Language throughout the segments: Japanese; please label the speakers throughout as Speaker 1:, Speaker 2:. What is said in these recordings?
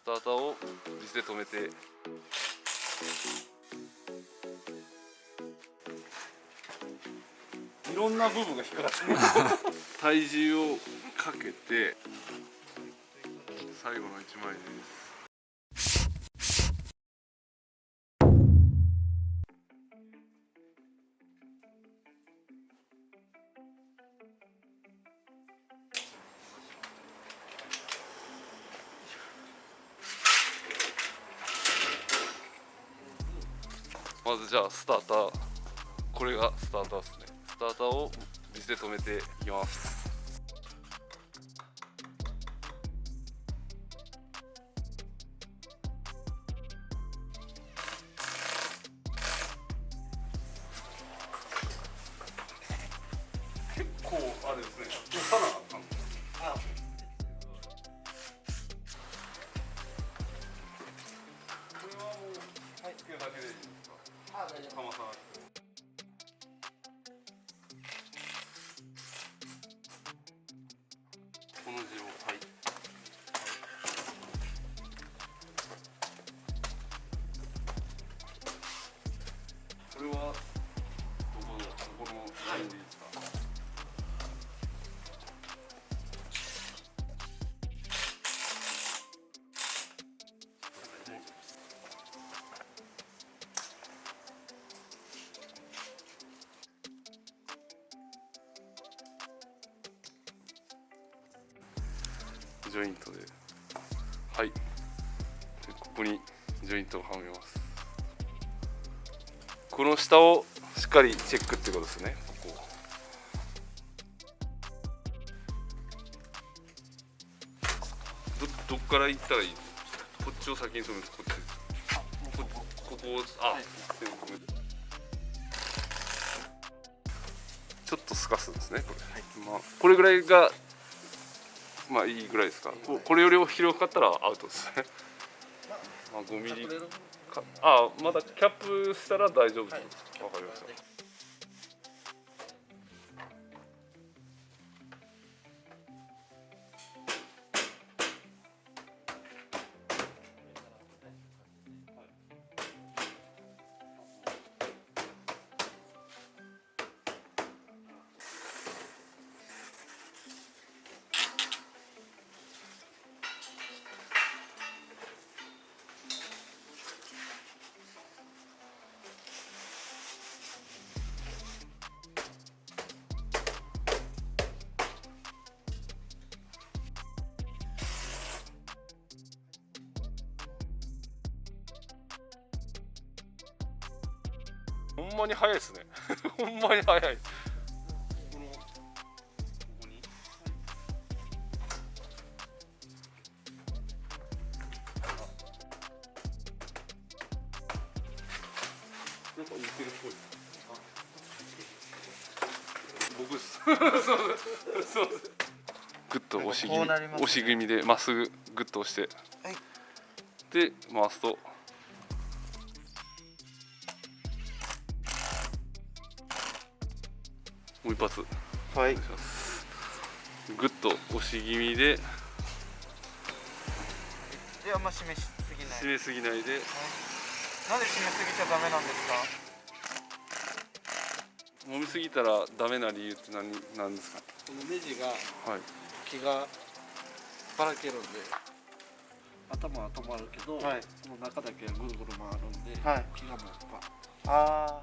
Speaker 1: ターターを水で止めて、いろんな部分が引っかかってる体重をかけて最後の1枚です。まずじゃあスターター、これがスターターですね。スターターを水で止めていきます。結構あれですね、押さなあかん。これはもうつけるだけでいいですか？大丈夫。玉さんこの字を、はい。これはどこのラインでいいですか？ジョイントで、はい。でここにジョイントをはめます。この下をしっかりチェックってことですね。ここどっから行ったらいい？こっちを先に止めて、こっちここを、あ、はい、止めてちょっと透かすんですね、これ。はい、まあこれぐらいがまあいいぐらいですか。これより広かったらアウトですね。まあ5ミリか、あ、まだキャップしたら大丈夫です。わかりました。ほんまに早いですね。ほんまに早い。なんか似てるっぽい。僕です。そう。グッと押し気味でまっすぐグッと押して、はい、で回すと。もう一発。はい。お願いします。グッと押し気味で。
Speaker 2: で、あんま締めすぎない。
Speaker 1: 締めすぎないで。はい、
Speaker 2: なんで締めすぎちゃダメなんですか？
Speaker 1: 揉みすぎたらダメな理由って何ですか？
Speaker 3: このネジが、
Speaker 1: はい、
Speaker 3: 気がばらけるんで、頭は止まるけど、はい、この中だけぐるぐる回るんで、はい、気がもうバッ。ああ。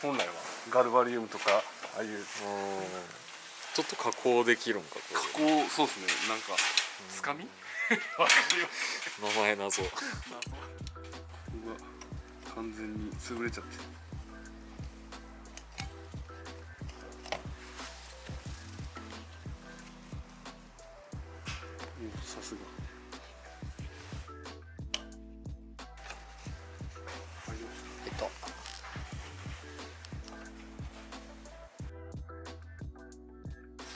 Speaker 1: 本来はガルバリウムとかああいう
Speaker 4: ちょっと加工できるんか
Speaker 1: 加工、そうですね、なんかつかみ
Speaker 4: 名前謎。
Speaker 1: ここが完全に潰れちゃって、さすが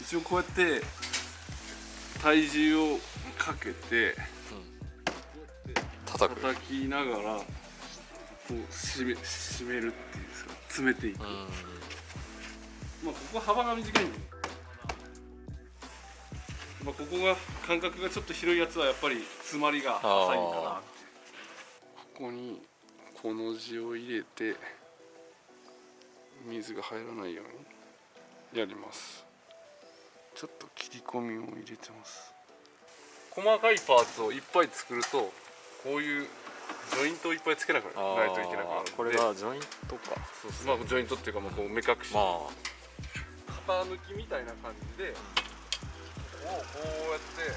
Speaker 1: 一応こうやって体重をかけて
Speaker 4: 叩く。
Speaker 1: 叩きながらこう締めるっていうんですか、詰めていく。まあここ幅が短いんで、まあここが間隔がちょっと広いやつはやっぱり詰まりが浅いんかな。ここにこの字を入れて水が入らないようにやります。ちょっと切り込みを入れてます。細かいパーツをいっぱい作るとこういうジョイントをいっぱいつけなくないといけなくなるので、
Speaker 4: これがジョイントか。
Speaker 1: そうそう、まあジョイントっていうか、まあこう目隠し、型抜きみたいな感じでここをこうやって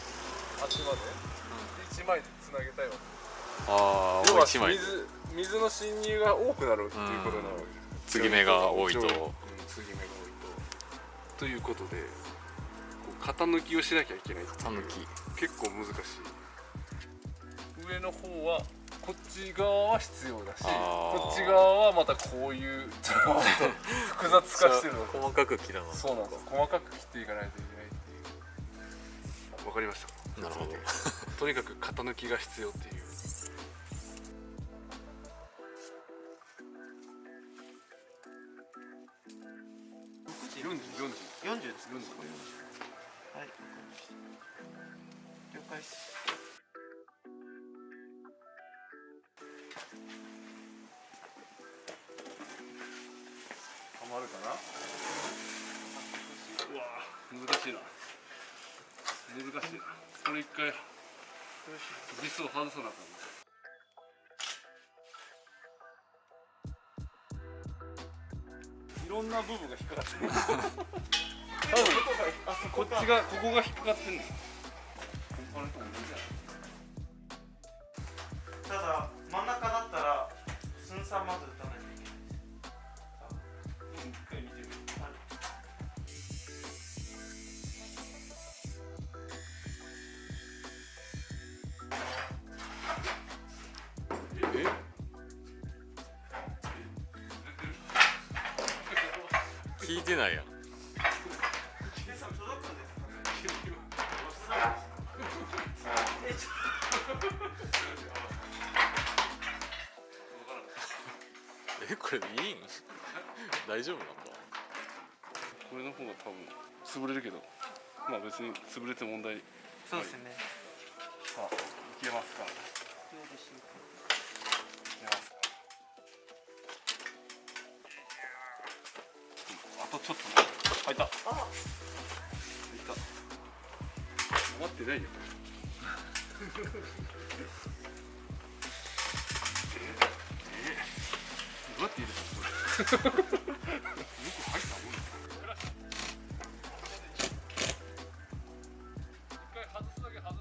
Speaker 1: 足まで1枚でつなげたよ。要は水の侵入が多くなるっていうことなので、
Speaker 4: 継ぎ目が多いと、
Speaker 1: 継ぎ目が多いということで、こう型抜きをしなきゃいけない。
Speaker 4: 型抜き
Speaker 1: 結構難しい。上の方はこっち側は必要だし、こっち側はまたこういうちょっと複雑化してるの。
Speaker 4: 細かく切らない。
Speaker 1: そうなんです。細かく切っていかないといけないっていう。わかりましたか？
Speaker 4: なるほど。
Speaker 1: とにかく型抜きが必要っていう。40です。
Speaker 2: はい、了解です。
Speaker 1: はまるかな。うわー、難しいな。これ一回ビスを外さなあかんね。いろんな部分が引っかかってる。多分こっちがここが引っかかってんの。これと同じや。
Speaker 2: ただ真ん中だったら寸差まず打たないといけないです。
Speaker 1: 一回見てみる。
Speaker 4: 聞いてないやん。これいいん？大丈夫なんだ。
Speaker 1: これの方が多分潰れるけど、まあ別に潰れて問題。
Speaker 2: そうですね。
Speaker 1: さあ、いけますか。いけますか。あとちょっとね。入った。入った。終わってないよ。どうやって入れたの？よく入ったもんだ。一回外すだけ外す。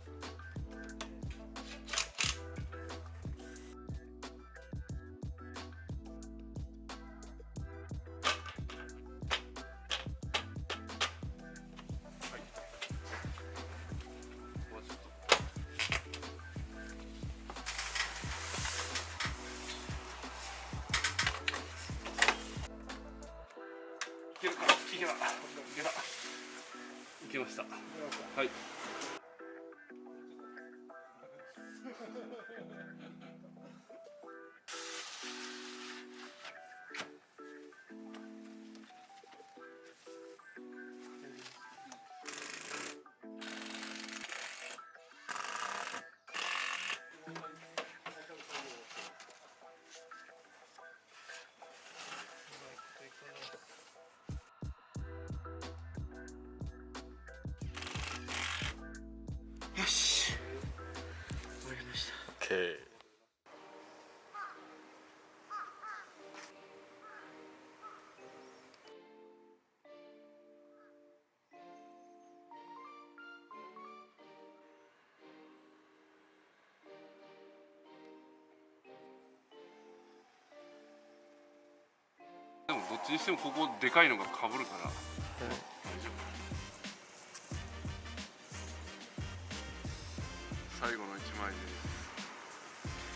Speaker 1: はい。もうちょっと。いけるか。いけました。はい。
Speaker 2: よし。終わりました。
Speaker 4: OK。
Speaker 1: ちにしてもここでかいのがかぶるから、大丈夫。最後の1枚です。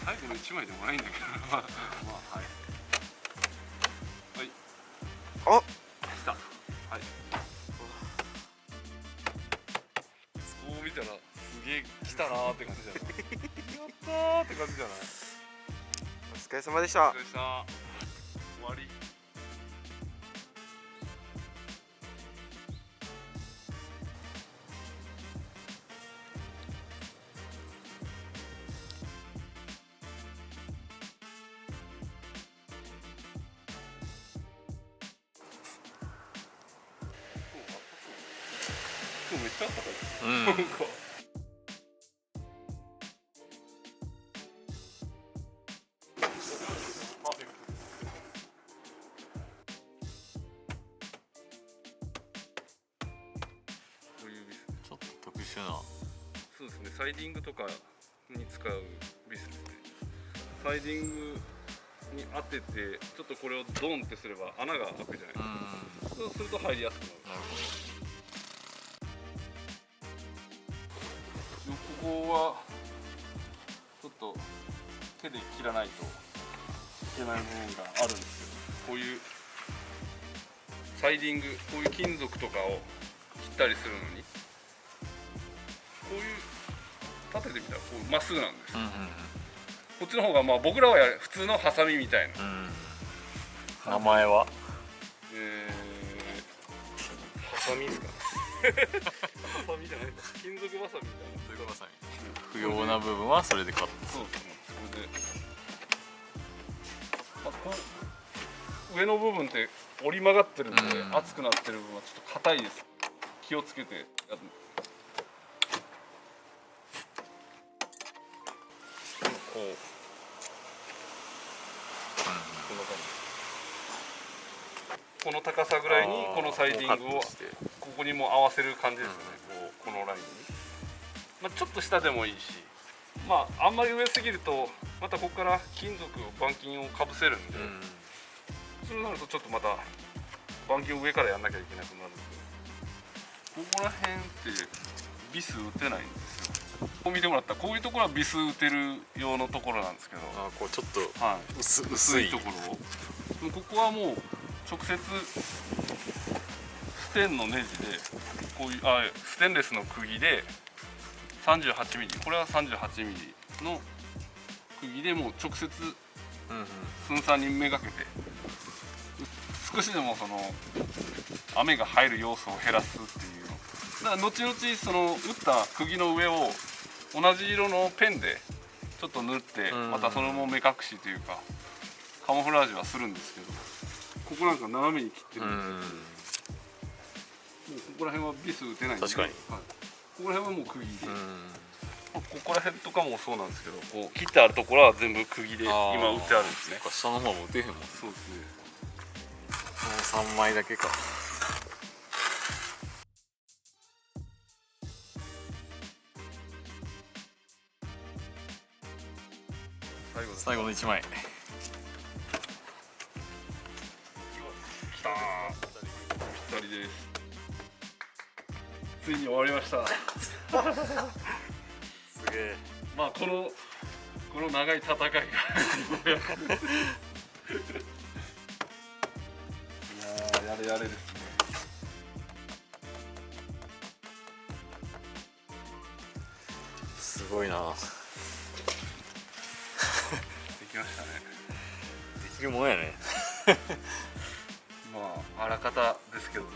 Speaker 1: 最後の1枚でもないんだけどまあはいはい、
Speaker 4: あ、
Speaker 1: 来た。はい、こう見たらすげえ来たなーって感じじゃないやったーって感じじゃない。
Speaker 4: お疲れ様でした
Speaker 1: お疲れ様でした。終わり。めっちゃ高い。
Speaker 4: うん
Speaker 1: なんかこういうビス。
Speaker 4: ちょっと特殊な。
Speaker 1: そうですね。サイディングとかに使うビスですね。サイディングに当てて、ちょっとこれをドンってすれば穴が開くじゃないですか。そうすると入りやすくなる。
Speaker 4: なるほ
Speaker 1: ここはちょっと手で切らないといけない部分があるんですけど、こういうサイディング、こういう金属とかを切ったりするのに、こういう立ててみたらこうまっすぐなんですよ。こっちの方がまあ僕らは普通のハサミみたいな、
Speaker 4: 名前は
Speaker 1: ハサミですかねハサミじゃない、金属バサミみたいな。
Speaker 4: 不要な部分はそれでカット。
Speaker 1: そうですね。これで、こう上の部分って折り曲がってるんで、熱くなってる部分はちょっと硬いです。気をつけてやる。こう、こんな感じ。この高さぐらいにこのサイディングをここにも合わせる感じですよね。このラインに。まあちょっと下でもいいし。まああんまり上すぎるとまたここから金属を板金をかぶせるんで、そうなるとちょっとまた板金を上からやんなきゃいけなくなるんで、ここら辺ってビス打てないんですよ。こう見てもらったらこういうところはビス打てる用のところなんですけど、
Speaker 4: こうちょっと
Speaker 1: はい、
Speaker 4: 薄い
Speaker 1: 薄いところを、でもここはもう直接ステンのネジでこういうステンレスの釘で38ミリ、これは38ミリの釘でもう直接寸3にめがけて、少しでもその雨が入る要素を減らすっていうのだから、後々その打った釘の上を同じ色のペンでちょっと塗って、またそれも目隠しというかカモフラージュはするんですけど、ここなんか斜めに切ってるんで、もうここら辺はビス打てないんで、
Speaker 4: 確かに、
Speaker 1: はい、ここら辺はもう釘で、ここら辺とかもそうなんですけど、こう切ってあるところは全部釘で今打ってあるんですね。
Speaker 4: 下の方も打てへんもん。
Speaker 1: そうですね。
Speaker 4: もう3枚だけか。最後の1枚。
Speaker 1: きたー。ぴったりです。ついに終わりました。
Speaker 4: すげえ。
Speaker 1: まあこの長い戦いがいやーやれやれですね。
Speaker 4: すごいな。
Speaker 1: できましたね。
Speaker 4: できるもんやね。
Speaker 1: まああらかたですけどね、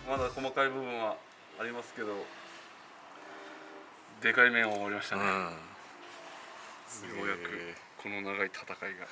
Speaker 1: まだ細かい部分はありますけど、でかい面は終わりましたね。ようやくこの長い戦いが。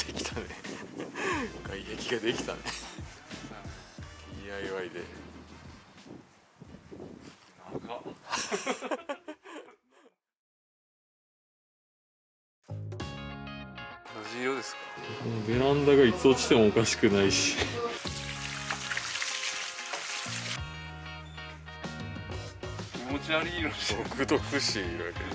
Speaker 4: できたね。外壁ができたね。回で
Speaker 1: 長っ同じ色ですか？
Speaker 4: ベランダがいつ落ちてもおかしくないし
Speaker 1: 気持ち悪い色してる。
Speaker 4: 独特しい色やけど